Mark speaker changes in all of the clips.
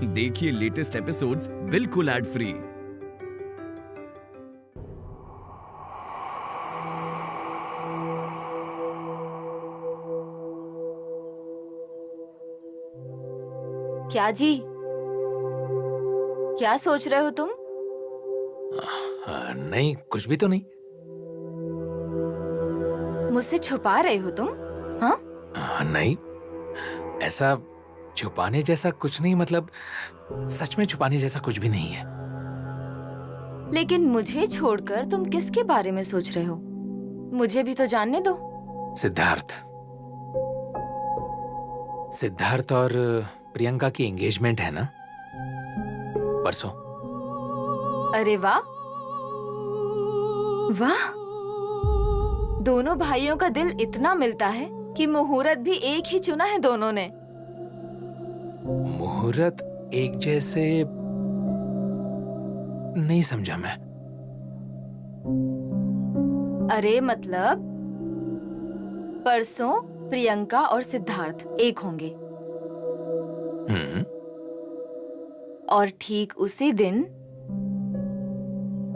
Speaker 1: देखिए latest episodes बिल्कुल ad free.
Speaker 2: क्या जी, क्या सोच रहे हो तुम?
Speaker 3: नहीं, कुछ भी तो नहीं।
Speaker 2: मुझसे छुपा रहे हो तुम? हाँ?
Speaker 3: नहीं, ऐसा छुपाने जैसा कुछ नहीं, मतलब सच में छुपाने जैसा कुछ भी नहीं है।
Speaker 2: लेकिन मुझे छोड़कर तुम किसके बारे में सोच रहे हो? मुझे भी तो जानने दो।
Speaker 3: सिद्धार्थ और प्रियंका की एंगेजमेंट है ना, परसों।
Speaker 2: अरे वाह वाह, दोनों भाइयों का दिल इतना मिलता है कि मुहूर्त भी एक ही चुना है दोनों ने।
Speaker 3: मुहूर्त एक जैसे नहीं समझा मैं।
Speaker 2: अरे मतलब परसों प्रियंका और सिद्धार्थ एक होंगे और ठीक उसी दिन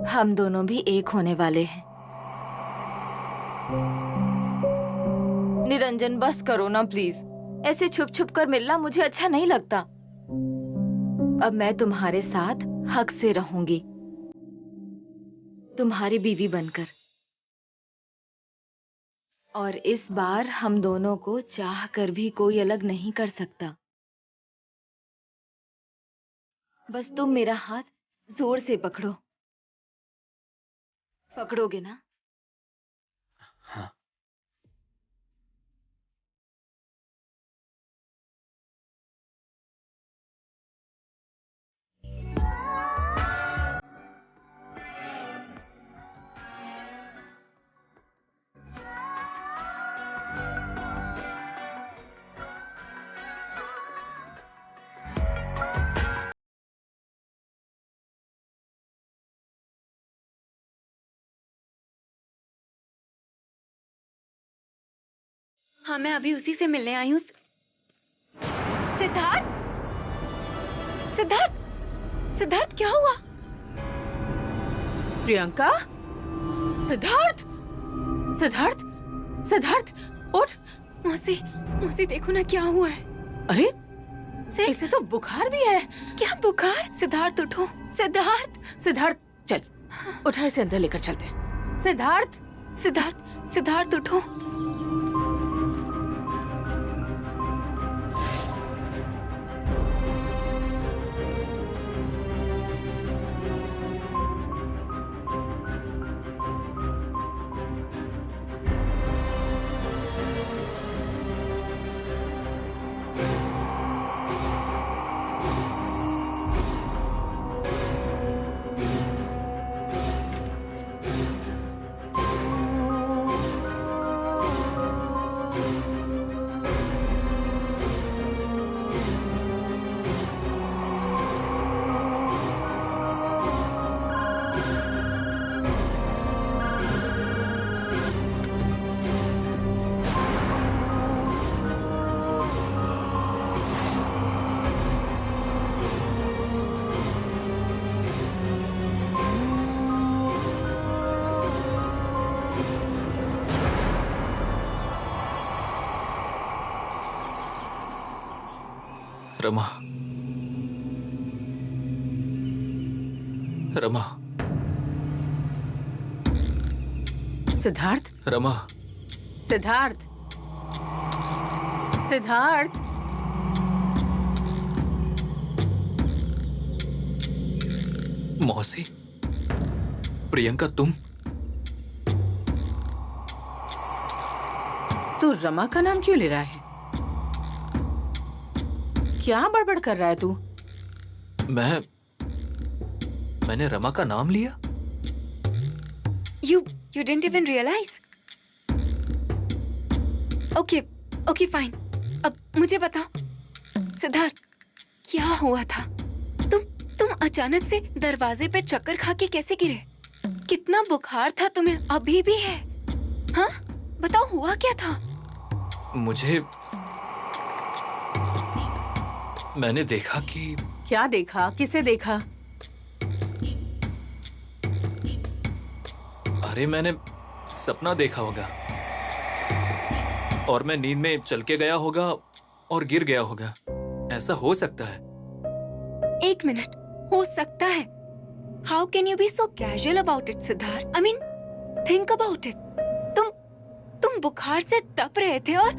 Speaker 2: हम दोनों भी एक होने वाले हैं। निरंजन बस करो ना प्लीज, ऐसे छुप छुप कर मिलना मुझे अच्छा नहीं लगता। अब मैं तुम्हारे साथ हक से रहूंगी, तुम्हारी बीवी बनकर। और इस बार हम दोनों को चाह कर भी कोई अलग नहीं कर सकता। बस तुम मेरा हाथ जोर से पकड़ो, पकड़ोगे ना?
Speaker 3: हाँ।
Speaker 4: हाँ, मैं अभी उसी से मिलने आई हूँ। सिद्धार्थ, सिद्धार्थ, सिद्धार्थ क्या हुआ?
Speaker 5: प्रियंका, सिद्धार्थ, सिद्धार्थ, सिद्धार्थ, उठ।
Speaker 4: मौसी, मौसी देखो ना क्या हुआ है।
Speaker 5: अरे इसे तो बुखार भी है।
Speaker 4: क्या बुखार? सिद्धार्थ उठो, सिद्धार्थ।
Speaker 5: सिद्धार्थ चल, उठा, इसे अंदर लेकर चलते हैं। सिद्धार्थ,
Speaker 4: सिद्धार्थ, सिद्धार्थ उठो।
Speaker 3: रमा, रमा,
Speaker 5: सिद्धार्थ,
Speaker 3: रमा।
Speaker 5: सिद्धार्थ, सिद्धार्थ।
Speaker 3: मौसी, प्रियंका, तुम?
Speaker 5: तू रमा का नाम क्यों ले रहा है? क्या बड़बड़ कर रहा है तू?
Speaker 3: मैंने रमा का नाम लिया?
Speaker 4: You didn't even realize? Okay, okay, fine. अब मुझे बताओ, सिद्धार्थ, क्या हुआ था? तुम अचानक से दरवाजे पे चक्कर खा के कैसे गिरे? कितना बुखार था तुम्हें? अभी भी है? हाँ, बताओ हुआ क्या था?
Speaker 3: मुझे मैंने देखा कि
Speaker 5: क्या देखा? किसे देखा?
Speaker 3: अरे मैंने सपना देखा होगा और मैं नींद में चल के गया होगा और गिर गया होगा। ऐसा हो सकता है।
Speaker 4: एक मिनट, हो सकता है? How can you be so casual about it Siddharth? I mean think about it. तुम बुखार से तप रहे थे और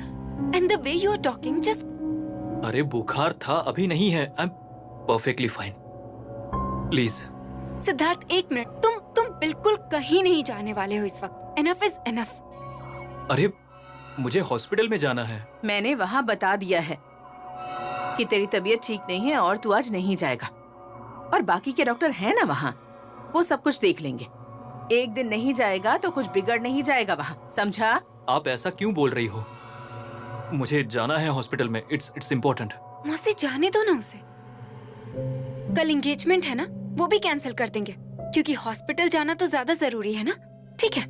Speaker 4: and the way you are talking just.
Speaker 3: अरे बुखार था, अभी नहीं है। I am perfectly fine. Please
Speaker 4: Siddharth, एक मिनट। तुम बिल्कुल कहीं नहीं जाने वाले हो इस वक्त। Enough is enough.
Speaker 3: अरे मुझे हॉस्पिटल में जाना है।
Speaker 5: मैंने वहाँ बता दिया है कि तेरी तबीयत ठीक नहीं है और तू आज नहीं जाएगा। और बाकी के डॉक्टर हैं ना वहाँ, वो सब कुछ देख लेंगे। एक दिन नहीं जाएगा तो कुछ बिगड़ नहीं जाएगा वहाँ, समझा?
Speaker 3: आप ऐसा क्यों बोल रही हो? मुझे जाना है हॉस्पिटल में। It's important.
Speaker 4: मुझसे जाने दो ना उसे। कल एंगेजमेंट है ना, वो भी कैंसिल कर देंगे क्योंकि हॉस्पिटल जाना तो ज्यादा जरूरी है ना। ठीक है?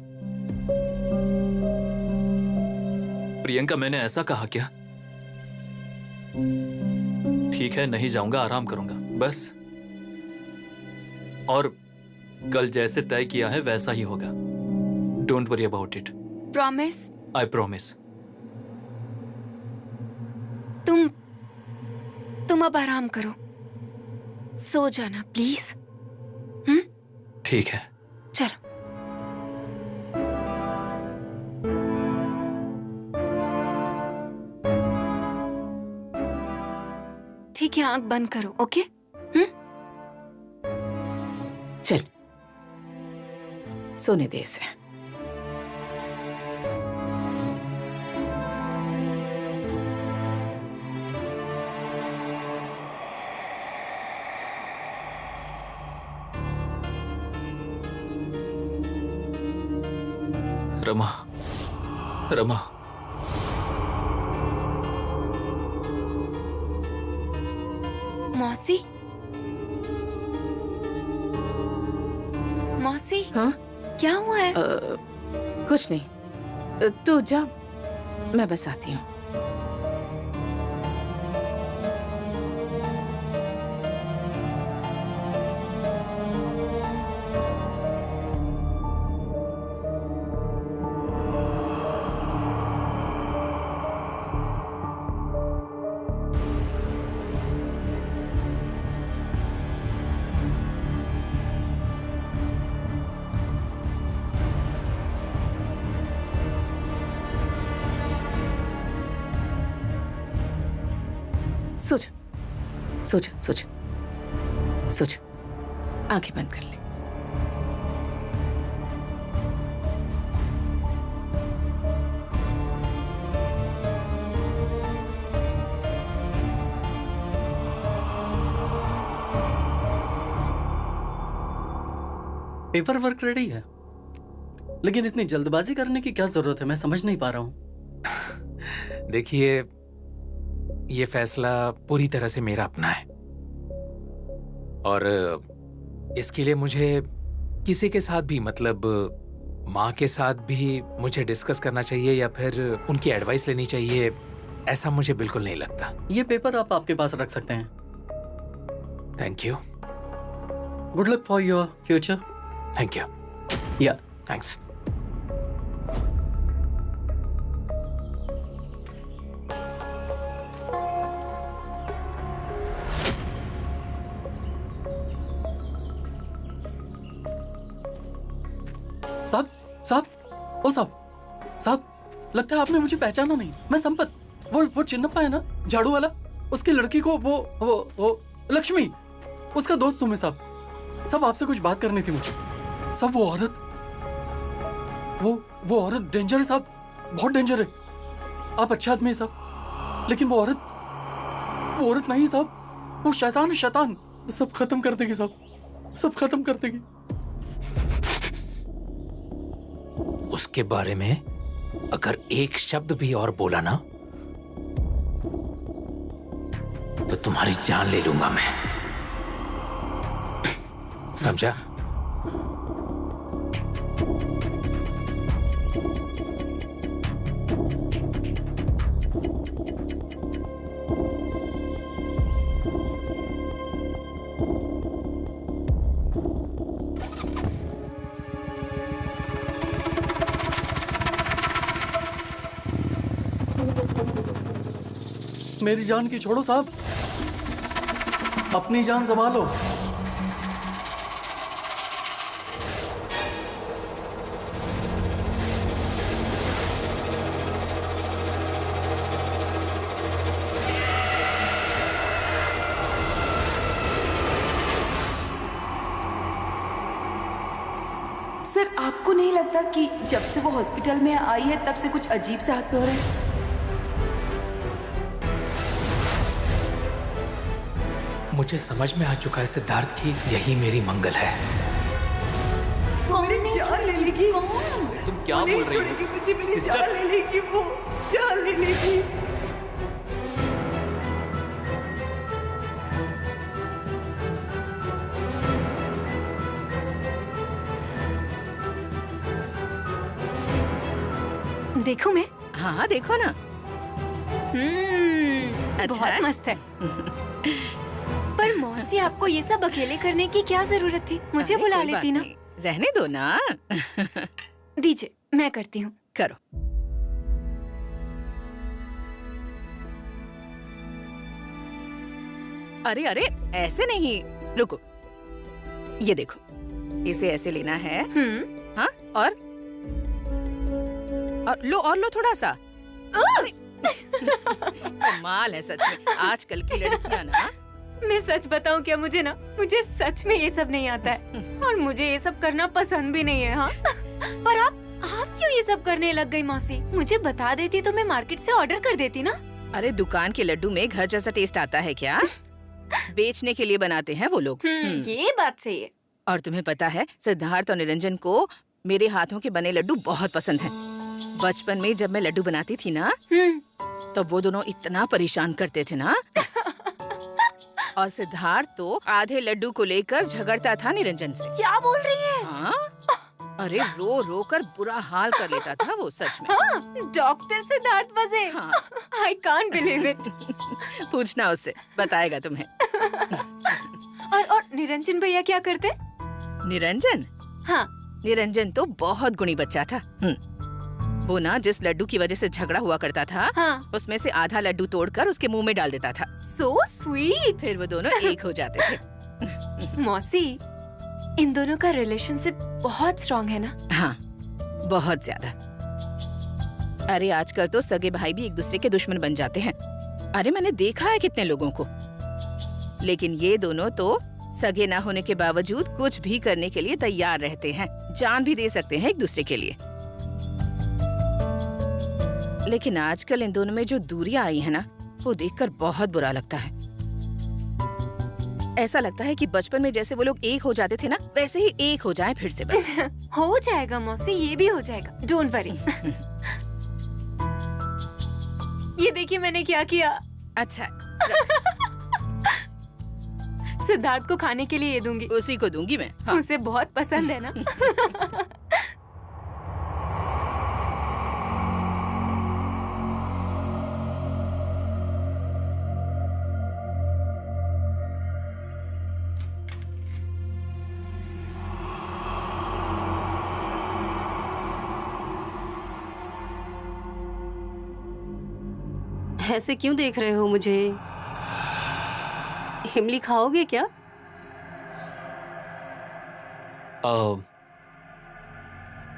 Speaker 3: प्रियंका, मैंने ऐसा कहा क्या? ठीक है, नहीं जाऊंगा, आराम करूंगा बस। और कल जैसे तय किया है वैसा ही होगा। Don't worry about it.
Speaker 4: Promise?
Speaker 3: I promise.
Speaker 4: तुम अब आराम करो, सो जाना प्लीज।
Speaker 3: ठीक है,
Speaker 4: चलो। ठीक है, आंख बंद करो। ओके?
Speaker 5: चल सोने दे इसे।
Speaker 3: रमा, रमा,
Speaker 4: मौसी, मौसी,
Speaker 5: हाँ?
Speaker 4: क्या हुआ है?
Speaker 5: कुछ नहीं, तू जा, मैं बस आती हूँ। सो जा, आंखें बंद कर ले।
Speaker 6: पेपर वर्क रेडी है, लेकिन इतनी जल्दबाजी करने की क्या जरूरत है? मैं समझ नहीं पा रहा हूँ।
Speaker 3: देखिए, ये फैसला पूरी तरह से मेरा अपना है और इसके लिए मुझे किसी के साथ भी, मतलब माँ के साथ भी मुझे डिस्कस करना चाहिए या फिर उनकी एडवाइस लेनी चाहिए, ऐसा मुझे बिल्कुल नहीं लगता।
Speaker 6: ये पेपर आप आपके पास रख सकते हैं।
Speaker 3: Thank you.
Speaker 6: Good luck for your future.
Speaker 3: Thank you.
Speaker 6: या
Speaker 3: थैंक्स।
Speaker 6: साहब, साहब, ओ साहब, लगता है आपने मुझे पहचाना नहीं। मैं संपत, वो चिन्नप्पा है ना, झाड़ू वाला, उसकी लड़की को वो लक्ष्मी, उसका दोस्त हूँ मैं साहब। आपसे कुछ बात करनी थी मुझे। साहब, वो औरत डेंजर है साहब, बहुत डेंजर है। आप अच्छे आदमी है साहब, लेकिन वो औरत नहीं साहब, वो शैतान है, शैतान। सब खत्म कर देगी साहब, सब खत्म कर देगी।
Speaker 3: उसके बारे में अगर एक शब्द भी और बोला ना तो तुम्हारी जान ले लूंगा मैं, समझा?
Speaker 6: मेरी जान की छोड़ो साहब, अपनी जान संभालो।
Speaker 7: सर, आपको नहीं लगता कि जब से वो हॉस्पिटल में आई है तब से कुछ अजीब से हादसे हो रहे हैं?
Speaker 3: मुझे समझ में आ चुका है सिद्धार्थ की यही मेरी मंगल है।
Speaker 7: मेरी जान ले लेगी।
Speaker 3: तुम क्या बोल रही हो?
Speaker 7: मुझे मेरी जान ले लेगी, वो जान ले लेगी।
Speaker 4: देखूं मैं?
Speaker 5: हाँ हाँ, देखो ना। अच्छा
Speaker 4: बहुत
Speaker 5: है?
Speaker 4: मस्त है। पर मौसी, आपको ये सब अकेले करने की क्या जरूरत थी? मुझे
Speaker 5: अरे,
Speaker 4: बुला
Speaker 5: कोई
Speaker 4: लेती
Speaker 5: बात
Speaker 4: ना।
Speaker 5: नहीं, रहने दो ना।
Speaker 4: दीजिए, मैं करती हूँ।
Speaker 5: करो। अरे अरे, ऐसे नहीं, रुको। ये देखो, इसे ऐसे लेना है। हाँ, और लो थोड़ा सा। कमाल है सच में, आजकल की लड़कियां ना।
Speaker 4: मैं सच बताऊं क्या, मुझे सच में ये सब नहीं आता है और मुझे ये सब करना पसंद भी नहीं है। हाँ, पर आप क्यों ये सब करने लग गई मौसी? मुझे बता देती तो मैं मार्केट से ऑर्डर कर देती ना।
Speaker 5: अरे, दुकान के लड्डू में घर जैसा टेस्ट आता है क्या? बेचने के लिए बनाते हैं वो लोग।
Speaker 4: ये बात सही है।
Speaker 5: और तुम्हें पता है, सिद्धार्थ और निरंजन को मेरे हाथों के बने लड्डू बहुत पसंद हैं। बचपन में जब मैं लड्डू बनाती थी ना, तो वो दोनों इतना परेशान करते थे ना। और सिद्धार्थ तो आधे लड्डू को लेकर झगड़ता था निरंजन से।
Speaker 4: क्या बोल रही है?
Speaker 5: हाँ, अरे रो रो कर बुरा हाल कर लेता था वो, सच में।
Speaker 4: हाँ, डॉक्टर सिद्धार्थ वजे।
Speaker 5: हाँ।
Speaker 4: I can't believe it.
Speaker 5: पूछना उससे, बताएगा तुम्हें।
Speaker 4: और निरंजन भैया क्या करते?
Speaker 5: निरंजन?
Speaker 4: हाँ,
Speaker 5: निरंजन तो बहुत गुणी बच्चा था। वो ना जिस लड्डू की वजह से झगड़ा हुआ करता था,
Speaker 4: हाँ।
Speaker 5: उसमें से आधा लड्डू तोड़कर उसके मुंह में डाल देता था।
Speaker 4: So sweet.
Speaker 5: फिर वो दोनों एक हो जाते थे।
Speaker 4: मौसी, इन दोनों का रिलेशनशिप बहुत स्ट्रॉन्ग है ना?
Speaker 5: हाँ, बहुत ज्यादा। अरे, आजकल तो सगे भाई भी एक दूसरे के दुश्मन बन जाते हैं। अरे, मैंने देखा है कितने लोगों को। लेकिन ये दोनों तो सगे ना होने के बावजूद कुछ भी करने के लिए तैयार रहते हैं, जान भी दे सकते हैं एक दूसरे के लिए। लेकिन आजकल इन दोनों में जो दूरियां आई है ना, वो देखकर बहुत बुरा लगता है। ऐसा लगता है कि बचपन में जैसे वो लोग एक हो जाते थे ना, वैसे ही एक हो जाएं फिर से बस।
Speaker 4: हो जाएगा मौसी, ये भी हो जाएगा, डोंट वरी। ये देखिए मैंने क्या किया।
Speaker 5: अच्छा,
Speaker 4: सिद्धार्थ को खाने के लिए ये दूंगी।
Speaker 5: उसी को दूंगी मैं। हाँ।
Speaker 4: उसे बहुत पसंद है ना।
Speaker 8: ऐसे क्यों देख रहे हो मुझे? इमली खाओगे क्या?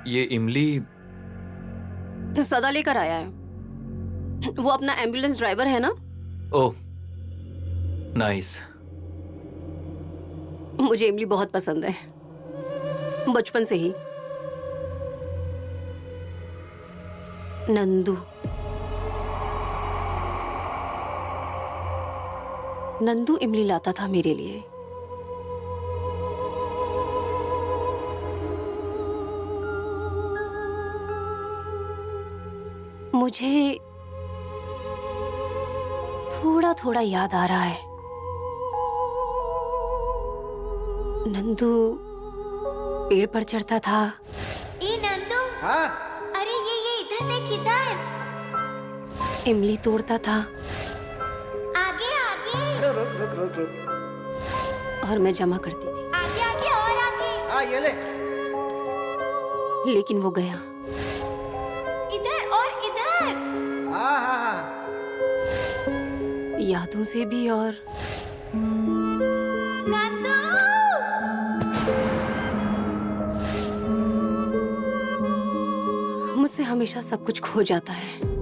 Speaker 9: ये इमली
Speaker 8: सदा लेकर आया है। वो अपना एम्बुलेंस ड्राइवर है ना।
Speaker 9: ओह, नाइस।
Speaker 8: मुझे इमली बहुत पसंद है, बचपन से ही। नंदू इमली लाता था मेरे लिए। मुझे थोड़ा थोड़ा याद आ रहा है। नंदू पेड़ पर चढ़ता था।
Speaker 10: ए नंदू।
Speaker 11: हाँ?
Speaker 10: अरे ये इधर देख, इधर।
Speaker 8: इमली तोड़ता था।
Speaker 10: आगे आगे।
Speaker 11: रुक रुक रुक रुक।
Speaker 8: और मैं जमा करती थी।
Speaker 10: आगे आगे और आगे।
Speaker 11: हाँ, ये ले।
Speaker 8: लेकिन वो गया।
Speaker 10: इधर और इधर।
Speaker 11: हाँ हाँ हाँ।
Speaker 8: यादों से भी और
Speaker 10: नंदू!
Speaker 8: मुझसे हमेशा सब कुछ खो जाता है।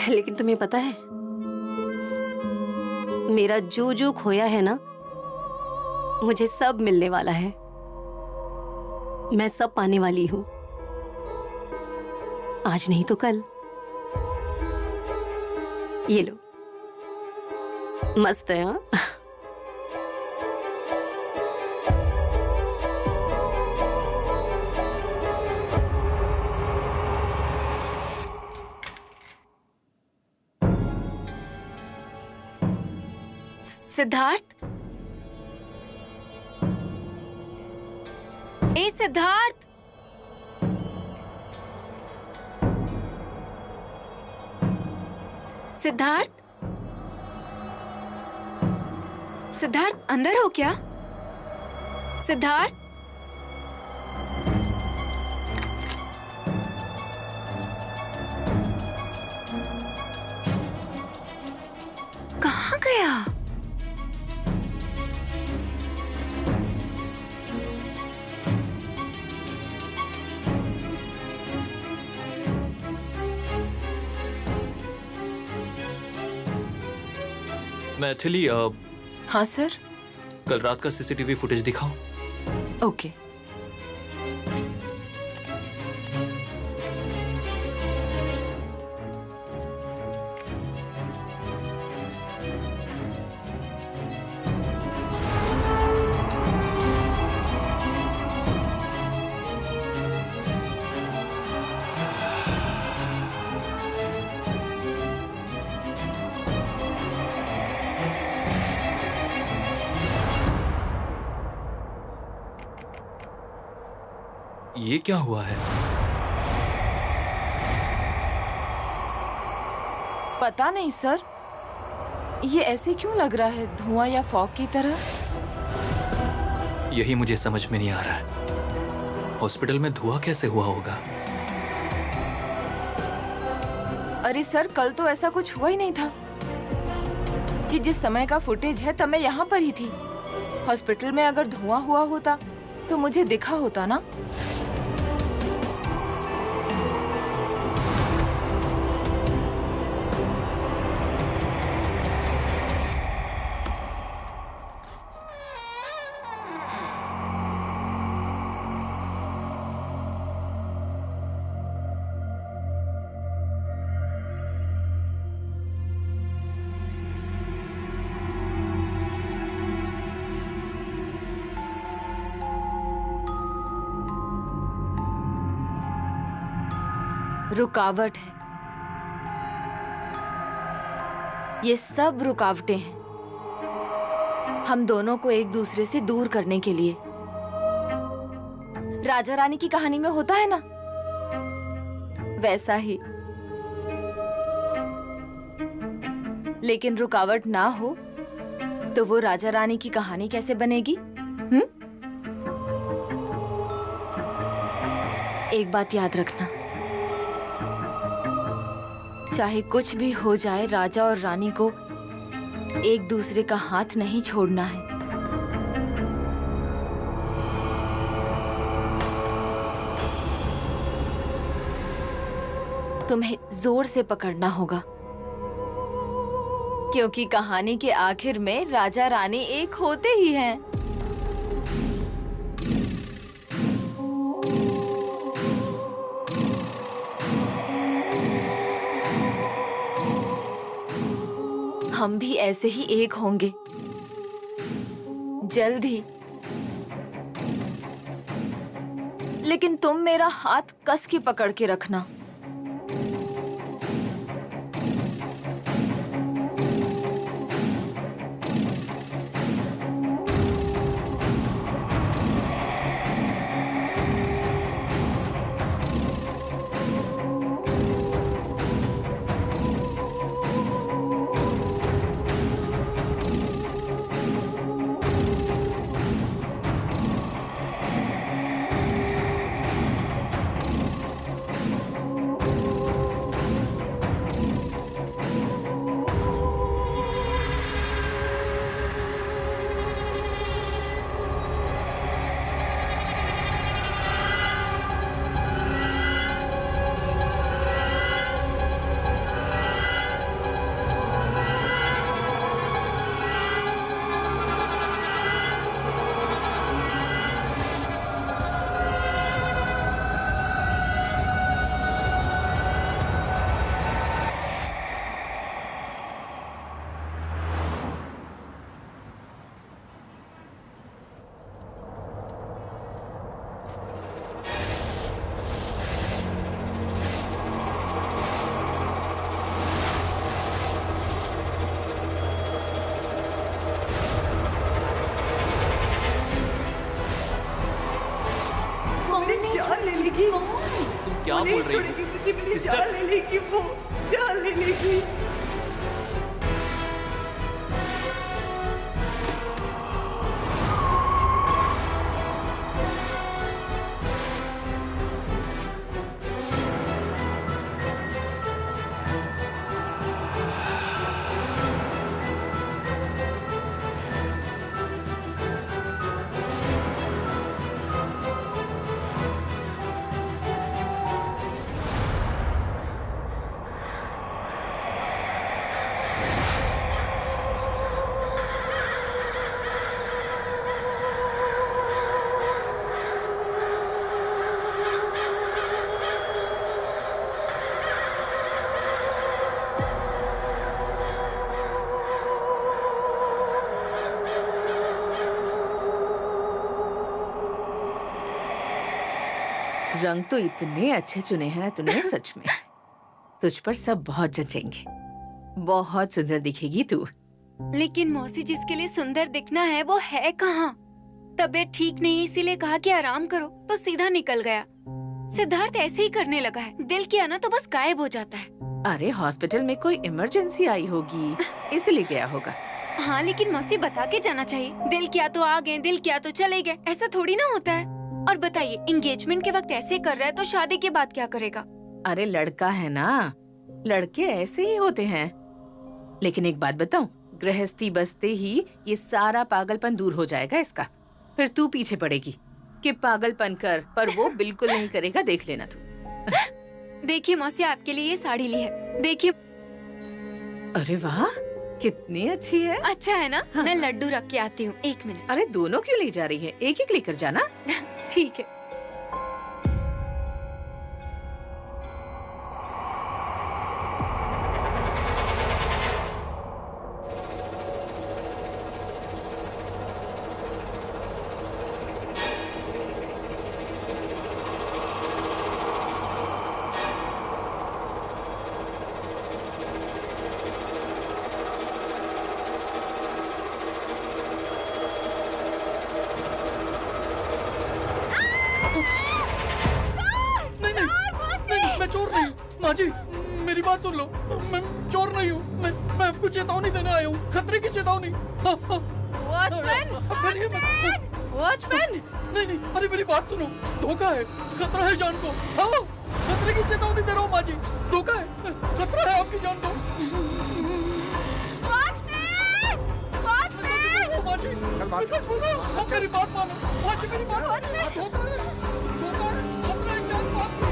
Speaker 8: लेकिन तुम्हें पता है, मेरा जो जो खोया है ना, मुझे सब मिलने वाला है। मैं सब पाने वाली हूँ, आज नहीं तो कल। ये लो, मस्त है हाँ?
Speaker 4: सिद्धार्थ, ए सिद्धार्थ, सिद्धार्थ, सिद्धार्थ अंदर हो क्या? सिद्धार्थ, कहाँ गया?
Speaker 9: मैथिली,
Speaker 5: हाँ सर।
Speaker 9: कल रात का सीसीटीवी फुटेज दिखाओ।
Speaker 5: ओके।
Speaker 9: ये क्या हुआ है?
Speaker 5: पता नहीं सर, ये ऐसे क्यों लग रहा है, धुआं या फॉग की तरह।
Speaker 9: यही मुझे समझ में नहीं आ रहा है। हॉस्पिटल में धुआं कैसे हुआ होगा?
Speaker 5: अरे सर, कल तो ऐसा कुछ हुआ ही नहीं था। कि जिस समय का फुटेज है तब मैं यहाँ पर ही थी। हॉस्पिटल में अगर धुआं हुआ होता तो मुझे दिखा होता ना। रुकावट है, ये सब रुकावटें हैं हम दोनों को एक दूसरे से दूर करने के लिए। राजा रानी की कहानी में होता है ना, वैसा ही। लेकिन रुकावट ना हो तो वो राजा रानी की कहानी कैसे बनेगी? एक बात याद रखना, चाहे कुछ भी हो जाए, राजा और रानी को एक दूसरे का हाथ नहीं छोड़ना है। तुम्हें जोर से पकड़ना होगा, क्योंकि कहानी के आखिर में राजा रानी एक होते ही हैं। हम भी ऐसे ही एक होंगे जल्द ही। लेकिन तुम मेरा हाथ कस के पकड़ के रखना।
Speaker 9: क्या
Speaker 7: नहीं
Speaker 9: बोल रही
Speaker 7: छोड़ेगी
Speaker 9: हो?
Speaker 7: मुझे, मेरी
Speaker 9: सिस्टर।
Speaker 7: जान ले लेगी वो, जान ले लेगी।
Speaker 5: रंग तो इतने अच्छे चुने हैं ना तूने, सच में तुझ पर सब बहुत जचेंगे। बहुत सुंदर दिखेगी तू।
Speaker 4: लेकिन मौसी, जिसके लिए सुंदर दिखना है वो है कहाँ? तबीयत ठीक नहीं है इसीलिए कहा कि आराम करो तो सीधा निकल गया। सिद्धार्थ ऐसे ही करने लगा है, दिल किया ना तो बस गायब हो जाता है।
Speaker 5: अरे हॉस्पिटल में कोई इमरजेंसी आई होगी इसलिए गया होगा।
Speaker 4: हाँ लेकिन मौसी बता के जाना चाहिए, दिल किया तो आ गए, दिल किया तो चले गए, ऐसा थोड़ी ना होता है। और बताइए, एंगेजमेंट के वक्त ऐसे कर रहा है तो शादी के बाद क्या करेगा?
Speaker 5: अरे लड़का है ना, लड़के ऐसे ही होते हैं। लेकिन एक बात बताऊं, गृहस्थी बसते ही ये सारा पागलपन दूर हो जाएगा इसका। फिर तू पीछे पड़ेगी कि पागलपन कर, पर वो बिल्कुल नहीं करेगा, देख लेना तू।
Speaker 4: देखिए मौसी, आपके लिए ये साड़ी ली है, देखिए।
Speaker 5: अरे वाह, कितनी अच्छी है।
Speaker 4: अच्छा है ना?
Speaker 5: हाँ।
Speaker 4: मैं लड्डू रख के आती हूँ, 1 मिनट।
Speaker 5: अरे दोनों क्यों ले जा रही है, एक एक लेकर जाना।
Speaker 4: ठीक है।
Speaker 6: मैं चोर नहीं हूँ। माँ जी, मेरी बात सुन लो, मैं चोर नहीं हूँ। मैं आपको चेतावनी देने आया हूँ, खतरे की चेतावनी।
Speaker 5: Watchman, watchman.
Speaker 6: नहीं, अरे मेरी बात सुनो, धोखा है, खतरा है जान को। हाँ, खतरे की चेतावनी दे रहा हूँ माँ जी, धोखा है, खतरा है आपकी जान को। माँ जी, सच बोलो, आप मेरी बात मानो। माँ जी मेरी बात, धोखा है, खतरा है जान को आपकी।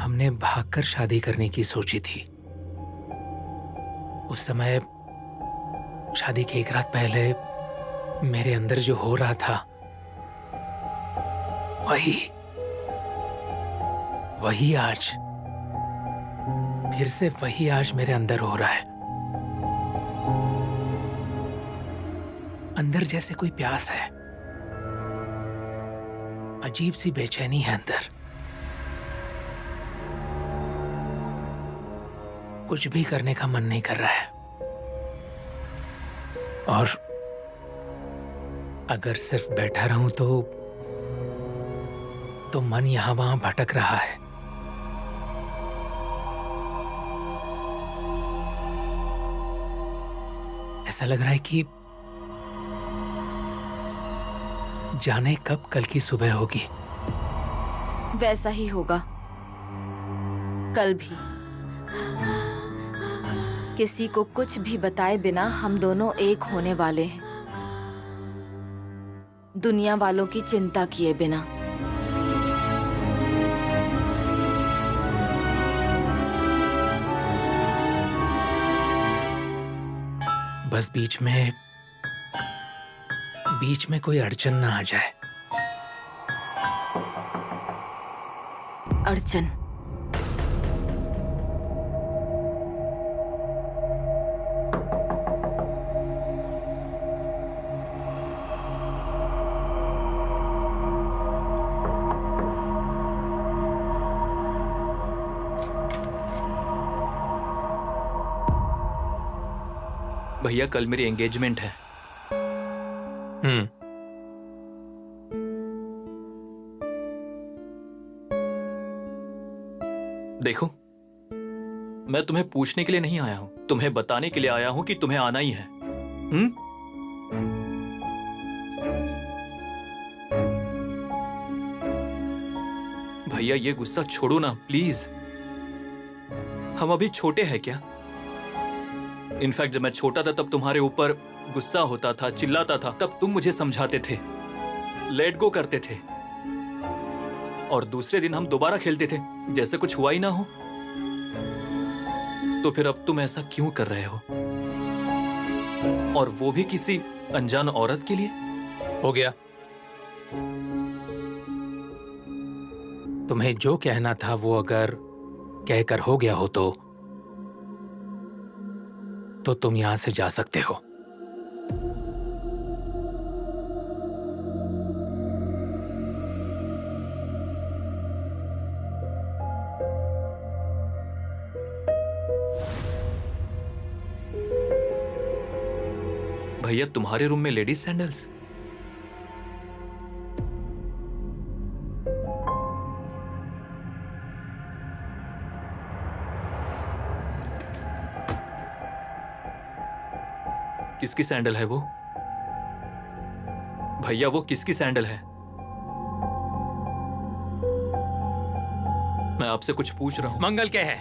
Speaker 3: हमने भागकर शादी करने की सोची थी। उस समय शादी की 1 रात पहले मेरे अंदर जो हो रहा था वही आज, फिर से वही आज मेरे अंदर हो रहा है। अंदर जैसे कोई प्यास है, अजीब सी बेचैनी है अंदर। कुछ भी करने का मन नहीं कर रहा है, और अगर सिर्फ बैठा रहूं तो मन यहां वहां भटक रहा है। ऐसा लग रहा है कि जाने कब कल की सुबह होगी।
Speaker 2: वैसा ही होगा कल भी। किसी को कुछ भी बताए बिना हम दोनों एक होने वाले हैं, दुनिया वालों की चिंता किए बिना।
Speaker 3: बस बीच में कोई अड़चन ना आ जाए।
Speaker 2: अड़चन?
Speaker 9: भैया कल मेरी एंगेजमेंट है। देखो, मैं तुम्हें पूछने के लिए नहीं आया हूं, तुम्हें बताने के लिए आया हूं कि तुम्हें आना ही है। भैया ये गुस्सा छोड़ो ना प्लीज। हम अभी छोटे हैं क्या? इनफैक्ट जब मैं छोटा था तब तुम्हारे ऊपर गुस्सा होता था, चिल्लाता था, तब तुम मुझे समझाते थे, लेट गो करते थे, और दूसरे दिन हम दोबारा खेलते थे जैसे कुछ हुआ ही ना हो। तो फिर अब तुम ऐसा क्यों कर रहे हो? और वो भी किसी अनजान औरत के लिए?
Speaker 3: हो गया। तुम्हें जो कहना था वो अगर कहकर हो गया हो तो तुम यहां से जा सकते हो।
Speaker 9: भैया तुम्हारे रूम में लेडीज सैंडल्स? किसकी सैंडल है वो? भैया वो किसकी सैंडल है? मैं आपसे कुछ पूछ रहा हूं।
Speaker 3: मंगल क्या है?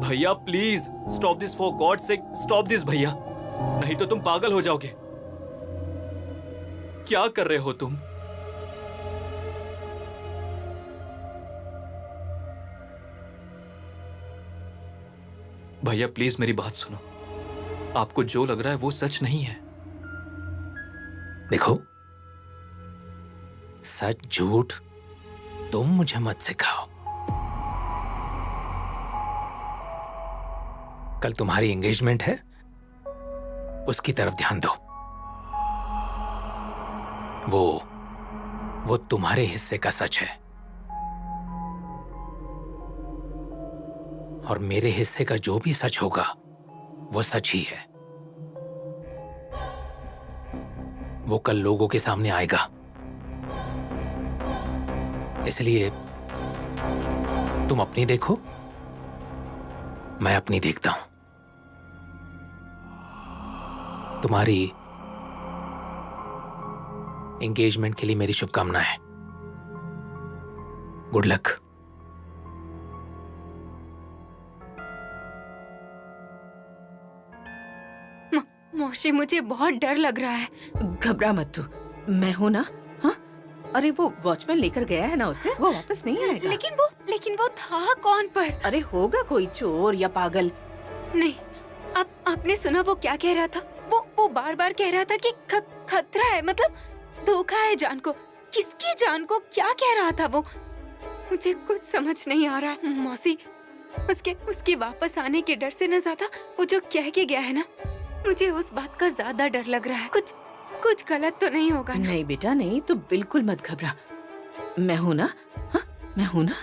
Speaker 9: भैया please stop this, for God sake stop this भैया, नहीं तो तुम पागल हो जाओगे। क्या कर रहे हो तुम? भैया प्लीज मेरी बात सुनो, आपको जो लग रहा है वो सच नहीं है।
Speaker 3: देखो, सच झूठ तुम मुझे मत सिखाओ। कल तुम्हारी एंगेजमेंट है, उसकी तरफ ध्यान दो। वो तुम्हारे हिस्से का सच है, और मेरे हिस्से का जो भी सच होगा वो सच ही है। वो कल लोगों के सामने आएगा, इसलिए तुम अपनी देखो, मैं अपनी देखता हूं। तुम्हारी एंगेजमेंट के लिए मेरी शुभकामनाएं। Good luck.
Speaker 4: मौसी, मुझे बहुत डर लग रहा है।
Speaker 5: घबरा मत तू, मैं हूं ना। हाँ, अरे वो वॉचमैन लेकर गया है ना उसे, वो वापस नहीं आएगा।
Speaker 4: लेकिन वो था कौन पर?
Speaker 5: अरे होगा कोई चोर या पागल।
Speaker 4: नहीं, आपने सुना वो क्या कह रहा था? वो बार बार कह रहा था कि खतरा है, मतलब धोखा है जान को। किसकी जान को? क्या कह रहा था वो? मुझे कुछ समझ नहीं आ रहा है मौसी। उसके वापस आने के डर से न ज्यादा वो जो कह के गया है ना, मुझे उस बात का ज्यादा डर लग रहा है। कुछ गलत तो नहीं होगा ना?
Speaker 5: नहीं बेटा नहीं, तू बिल्कुल मत घबरा, मैं हूं ना। हाँ, मैं हूं ना।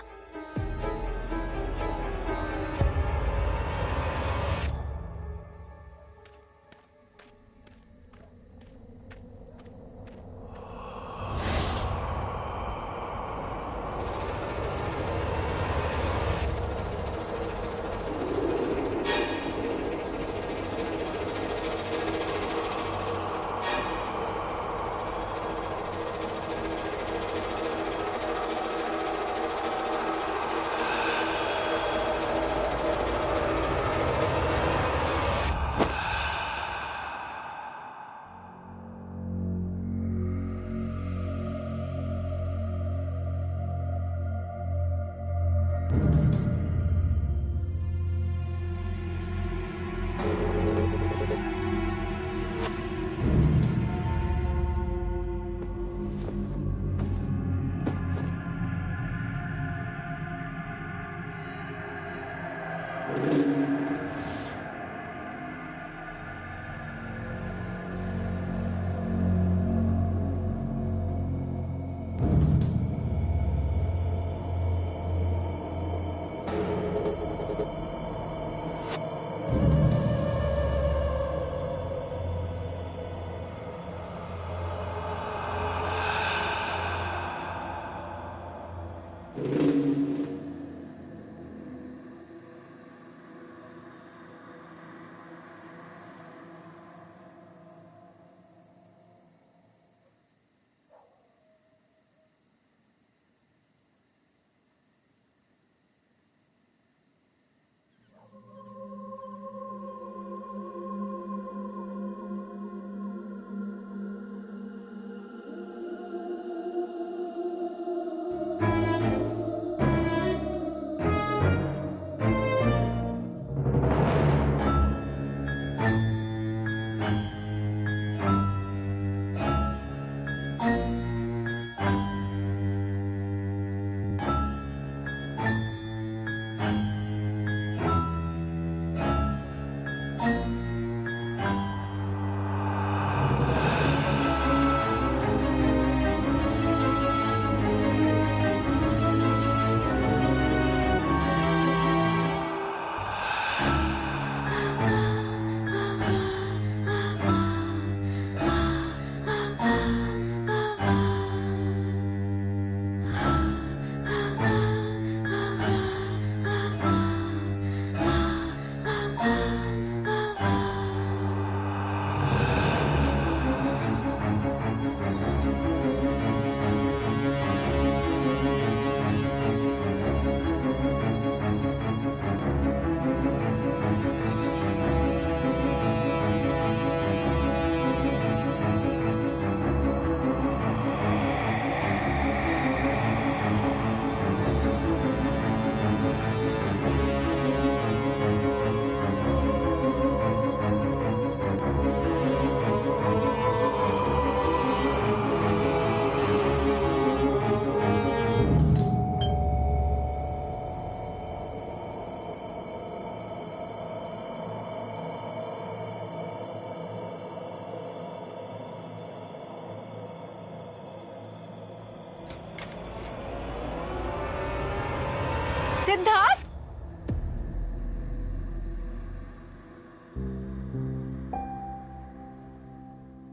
Speaker 4: सिद्धार्थ,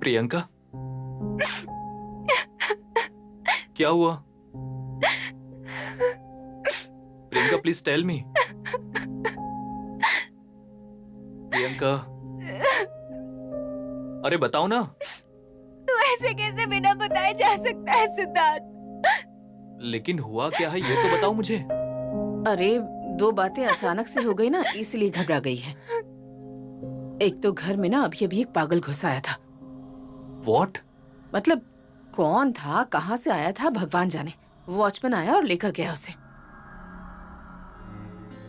Speaker 9: प्रियंका, क्या हुआ? Priyanka, please tell me. Priyanka, अरे बताओ ना।
Speaker 4: तू ऐसे कैसे बिना बताए जा सकता है सिद्धार्थ?
Speaker 9: लेकिन हुआ क्या है ये तो बताओ मुझे।
Speaker 5: अरे 2 बातें अचानक से हो गई ना, इसलिए घबरा गई है। एक तो घर में ना अभी अभी एक पागल घुस आया था।
Speaker 9: What?
Speaker 5: मतलब कौन था, कहाँ से आया था भगवान जाने। वॉचमैन आया और लेकर गया उसे।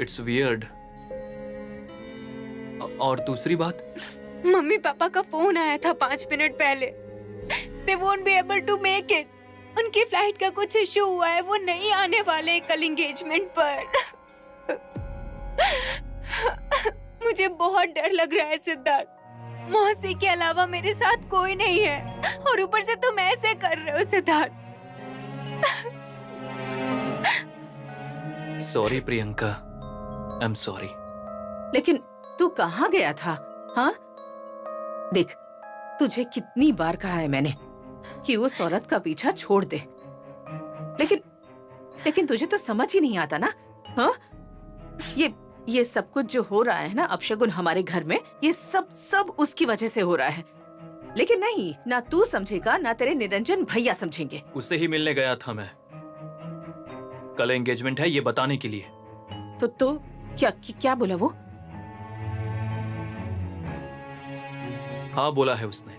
Speaker 9: It's weird। और दूसरी बात?
Speaker 4: मम्मी पापा का फोन आया था 5 मिनट पहले। They won't be able to make it। उनकी फ्लाइट का कुछ इशू हुआ है, वो नहीं आने वाले कल एंगेजमेंट पर। मुझे बहुत डर लग रहा है सिद्धार्थ। मौसी के अलावा मेरे साथ कोई नहीं है और ऊपर से तुम ऐसे कर रहे हो Siddharth.
Speaker 9: Sorry Priyanka, I am sorry.
Speaker 5: लेकिन तू कहाँ गया था? हाँ देख, तुझे कितनी बार कहा है मैंने कि उस औरत का पीछा छोड़ दे, लेकिन तुझे तो समझ ही नहीं आता ना। हाँ, ये सब कुछ जो हो रहा है ना अपशगुन हमारे घर में, ये सब उसकी वजह से हो रहा है। लेकिन नहीं, ना तू समझेगा ना तेरे निरंजन भैया समझेंगे।
Speaker 9: उससे ही मिलने गया था मैं, कल एंगेजमेंट है ये बताने के लिए।
Speaker 5: तो क्या बोला वो?
Speaker 9: हाँ बोला है उसने,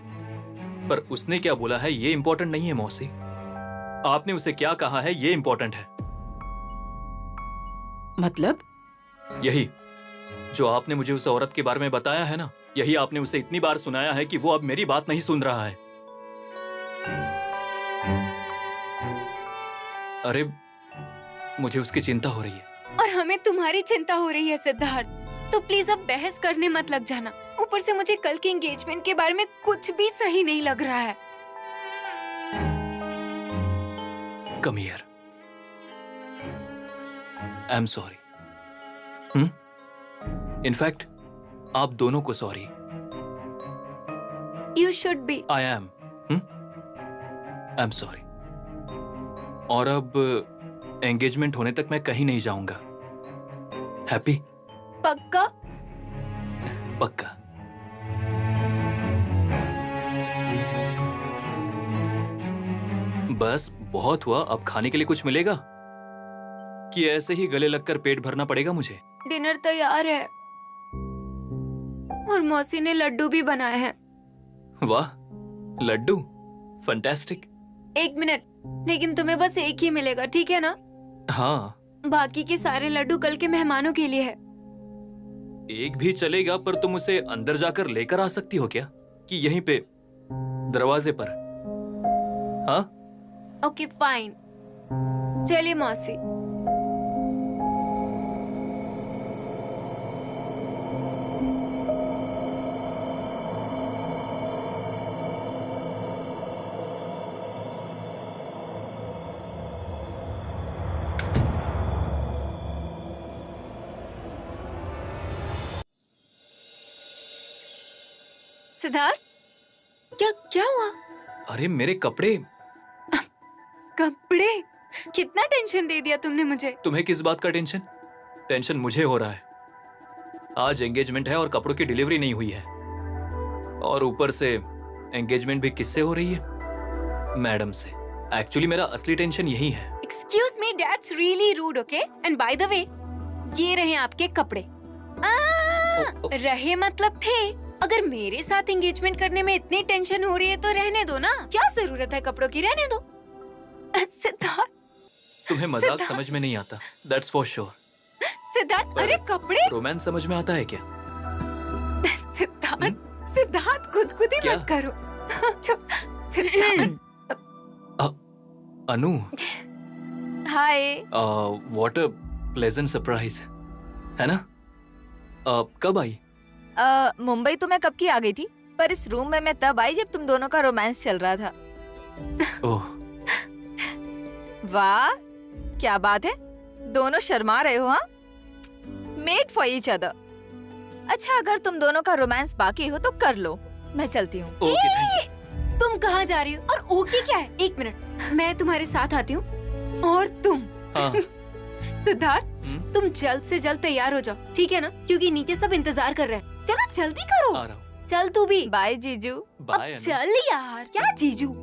Speaker 9: पर उसने क्या बोला है ये इम्पोर्टेंट नहीं है मौसी। आपने उसे क्या कहा है ये इम्पोर्टेंट है।
Speaker 5: मतलब?
Speaker 9: यही जो आपने मुझे उस औरत के बारे में बताया है ना, यही आपने उसे इतनी बार सुनाया है कि वो अब मेरी बात नहीं सुन रहा है। अरे मुझे उसकी चिंता हो रही है।
Speaker 4: और हमें तुम्हारी चिंता हो रही है सिद्धार्थ। तो प्लीज अब बहस करने मत लग जाना। ऊपर से मुझे कल के एंगेजमेंट के बारे में कुछ भी सही नहीं लग रहा है।
Speaker 9: Come here. I am sorry. In fact आप दोनों को sorry.
Speaker 4: You should be.
Speaker 9: I am sorry. और अब एंगेजमेंट होने तक मैं कहीं नहीं जाऊंगा। हैप्पी?
Speaker 4: पक्का?
Speaker 9: पक्का। बस बहुत हुआ, अब खाने के लिए कुछ मिलेगा कि ऐसे ही गले लगकर पेट भरना पड़ेगा मुझे?
Speaker 4: डिनर तैयार है और मौसी ने लड्डू भी बनाए हैं।
Speaker 9: वाह, लड्डू, फैंटास्टिक।
Speaker 4: 1 मिनट, लेकिन तुम्हें बस एक ही मिलेगा, ठीक है ना?
Speaker 9: हाँ।
Speaker 4: बाकी के सारे लड्डू कल के मेहमानों के लिए है।
Speaker 9: एक भी चलेगा, पर तुम उसे अंदर जाकर लेकर आ सकती हो क्या, कि यहीं पे दरवाजे पर? हाँ?
Speaker 4: ओके फाइन, चलिए मौसी। सिद्धार्थ, क्या हुआ?
Speaker 9: अरे मेरे कपड़े।
Speaker 4: कपड़े? कितना टेंशन दे दिया तुमने मुझे।
Speaker 9: तुम्हें किस बात का टेंशन? टेंशन मुझे हो रहा है। आज एंगेजमेंट है और कपड़ों की डिलीवरी नहीं हुई है, और ऊपर से एंगेजमेंट भी किससे हो रही है? मैडम से। एक्चुअली मेरा असली टेंशन यही है।
Speaker 4: Excuse me, that's really rude, okay? And by the way, ये रहे आपके कपड़े। रहे मतलब थे। अगर मेरे साथ एंगेजमेंट करने में इतनी टेंशन हो रही है तो रहने दो ना, क्या जरूरत है कपड़ों की, रहने दो। सिद्धार्थ,
Speaker 9: तुम्हें मजाक समझ में नहीं आता, दैट्स फॉर श्योर।
Speaker 4: सिद्धार्थ, अरे कपड़े।
Speaker 9: रोमांस समझ में आता है क्या?
Speaker 4: सिद्धार्थ खुदकुदी मत करो। सिद्धार्थ।
Speaker 9: अनु।
Speaker 2: हाय।
Speaker 9: व्हाट अ प्लेजेंट सरप्राइज, है ना? कब आई?
Speaker 2: मुंबई तो मैं कब की आ गई थी, पर इस रूम में मैं तब आई जब तुम दोनों का रोमांस चल रहा था।
Speaker 9: ओह।
Speaker 2: वाह, क्या बात है, दोनों शर्मा रहे हो। हाँ, मेड फॉर ईच अदर। अच्छा, अगर तुम दोनों का रोमांस बाकी हो तो कर लो, मैं चलती हूँ।
Speaker 4: तुम कहाँ जा रही हो? और ओके क्या है? 1 मिनट, मैं तुम्हारे साथ आती हूँ। और तुम?
Speaker 9: हाँ।
Speaker 4: सिद्धार्थ, तुम जल्द से जल्द तैयार हो जाओ, ठीक है ना? क्योंकि नीचे सब इंतजार कर रहे हैं। चलो जल्दी करो।
Speaker 9: आ रहा हूँ।
Speaker 4: चल तू भी।
Speaker 2: बाय जीजू।
Speaker 9: बाय।
Speaker 4: चल यार, क्या जीजू?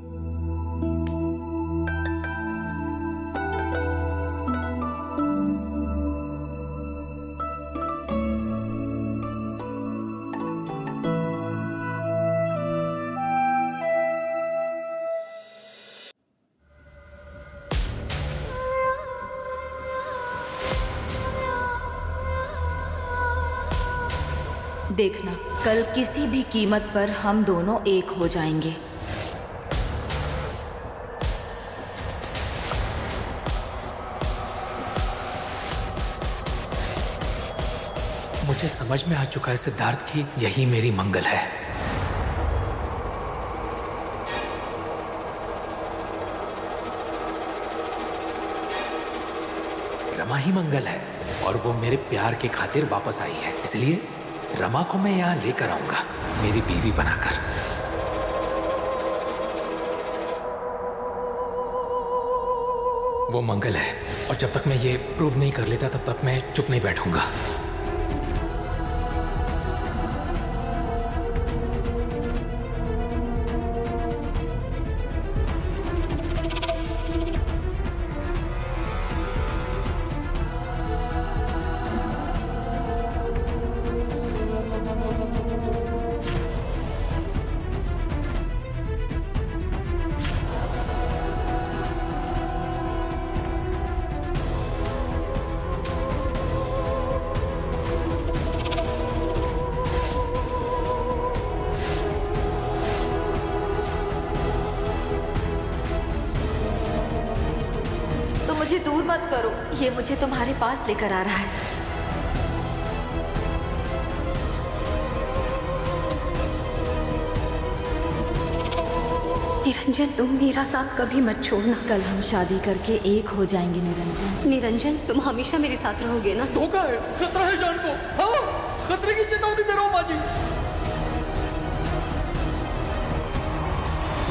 Speaker 2: देखना, कल किसी भी कीमत पर हम दोनों एक हो जाएंगे।
Speaker 3: मुझे समझ में आ चुका है सिद्धार्थ की यही मेरी मंगल है। रमा ही मंगल है, और वो मेरे प्यार के खातिर वापस आई है, इसलिए रमा को मैं यहाँ लेकर आऊंगा, मेरी बीवी बनाकर। वो मंगल है, और जब तक मैं ये प्रूव नहीं कर लेता तब तक मैं चुप नहीं बैठूंगा।
Speaker 2: दूर मत करो, ये मुझे तुम्हारे पास लेकर आ रहा है।
Speaker 8: निरंजन, तुम मेरा साथ कभी मत छोड़ना।
Speaker 2: कल हम शादी करके एक हो जाएंगे निरंजन।
Speaker 8: निरंजन, तुम हमेशा मेरे साथ रहोगे ना?
Speaker 6: धोखा है, खतरा है जान को। हाँ, खतरे की चेतावनी दे रहा हूँ माँ जी।